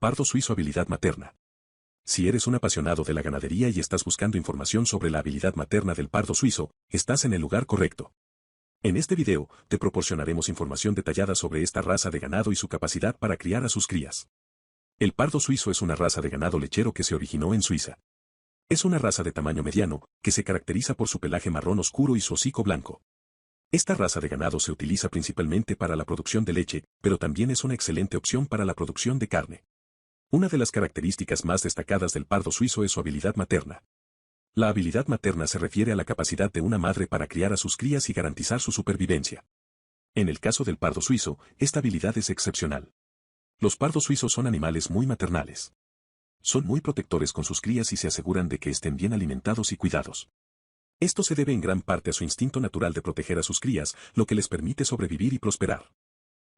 Pardo suizo habilidad materna. Si eres un apasionado de la ganadería y estás buscando información sobre la habilidad materna del pardo suizo, estás en el lugar correcto. En este video, te proporcionaremos información detallada sobre esta raza de ganado y su capacidad para criar a sus crías. El pardo suizo es una raza de ganado lechero que se originó en Suiza. Es una raza de tamaño mediano, que se caracteriza por su pelaje marrón oscuro y su hocico blanco. Esta raza de ganado se utiliza principalmente para la producción de leche, pero también es una excelente opción para la producción de carne. Una de las características más destacadas del pardo suizo es su habilidad materna. La habilidad materna se refiere a la capacidad de una madre para criar a sus crías y garantizar su supervivencia. En el caso del pardo suizo, esta habilidad es excepcional. Los pardos suizos son animales muy maternales. Son muy protectores con sus crías y se aseguran de que estén bien alimentados y cuidados. Esto se debe en gran parte a su instinto natural de proteger a sus crías, lo que les permite sobrevivir y prosperar.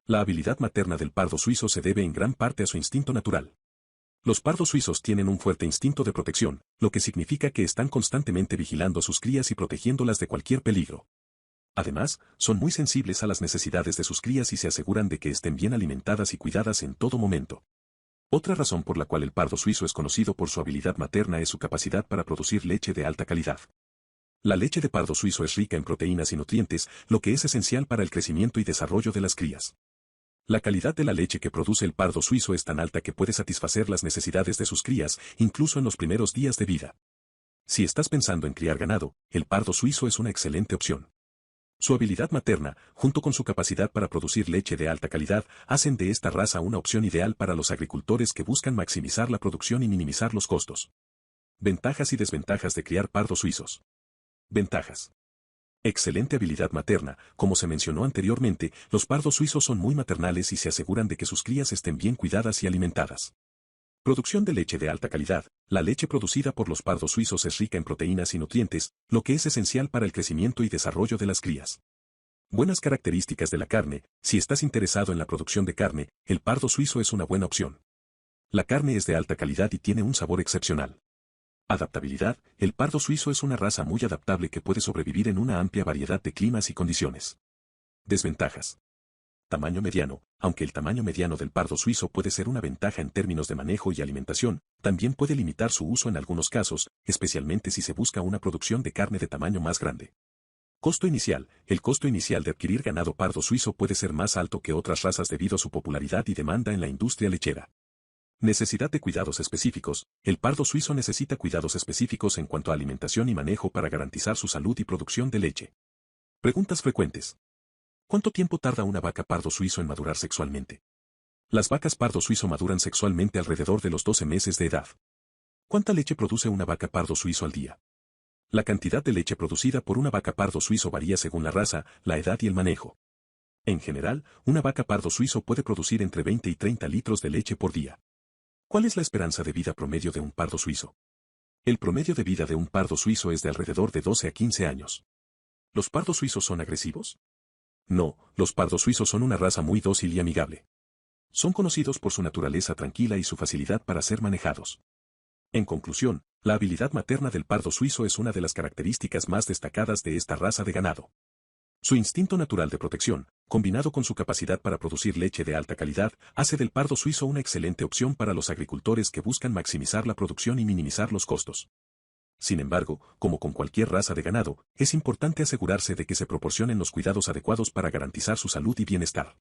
La habilidad materna del pardo suizo se debe en gran parte a su instinto natural. Los pardos suizos tienen un fuerte instinto de protección, lo que significa que están constantemente vigilando a sus crías y protegiéndolas de cualquier peligro. Además, son muy sensibles a las necesidades de sus crías y se aseguran de que estén bien alimentadas y cuidadas en todo momento. Otra razón por la cual el pardo suizo es conocido por su habilidad materna es su capacidad para producir leche de alta calidad. La leche de pardo suizo es rica en proteínas y nutrientes, lo que es esencial para el crecimiento y desarrollo de las crías. La calidad de la leche que produce el pardo suizo es tan alta que puede satisfacer las necesidades de sus crías, incluso en los primeros días de vida. Si estás pensando en criar ganado, el pardo suizo es una excelente opción. Su habilidad materna, junto con su capacidad para producir leche de alta calidad, hacen de esta raza una opción ideal para los agricultores que buscan maximizar la producción y minimizar los costos. Ventajas y desventajas de criar pardos suizos. Ventajas. Excelente habilidad materna. Como se mencionó anteriormente, los pardos suizos son muy maternales y se aseguran de que sus crías estén bien cuidadas y alimentadas. Producción de leche de alta calidad. La leche producida por los pardos suizos es rica en proteínas y nutrientes, lo que es esencial para el crecimiento y desarrollo de las crías. Buenas características de la carne. Si estás interesado en la producción de carne, el pardo suizo es una buena opción. La carne es de alta calidad y tiene un sabor excepcional. Adaptabilidad. El pardo suizo es una raza muy adaptable que puede sobrevivir en una amplia variedad de climas y condiciones. Desventajas. Tamaño mediano. Aunque el tamaño mediano del pardo suizo puede ser una ventaja en términos de manejo y alimentación, también puede limitar su uso en algunos casos, especialmente si se busca una producción de carne de tamaño más grande. Costo inicial. El costo inicial de adquirir ganado pardo suizo puede ser más alto que otras razas debido a su popularidad y demanda en la industria lechera. Necesidad de cuidados específicos. El pardo suizo necesita cuidados específicos en cuanto a alimentación y manejo para garantizar su salud y producción de leche. Preguntas frecuentes. ¿Cuánto tiempo tarda una vaca pardo suizo en madurar sexualmente? Las vacas pardo suizo maduran sexualmente alrededor de los 12 meses de edad. ¿Cuánta leche produce una vaca pardo suizo al día? La cantidad de leche producida por una vaca pardo suizo varía según la raza, la edad y el manejo. En general, una vaca pardo suizo puede producir entre 20 y 30 litros de leche por día. ¿Cuál es la esperanza de vida promedio de un pardo suizo? El promedio de vida de un pardo suizo es de alrededor de 12 a 15 años. ¿Los pardos suizos son agresivos? No, los pardos suizos son una raza muy dócil y amigable. Son conocidos por su naturaleza tranquila y su facilidad para ser manejados. En conclusión, la habilidad materna del pardo suizo es una de las características más destacadas de esta raza de ganado. Su instinto natural de protección, combinado con su capacidad para producir leche de alta calidad, hace del pardo suizo una excelente opción para los agricultores que buscan maximizar la producción y minimizar los costos. Sin embargo, como con cualquier raza de ganado, es importante asegurarse de que se proporcionen los cuidados adecuados para garantizar su salud y bienestar.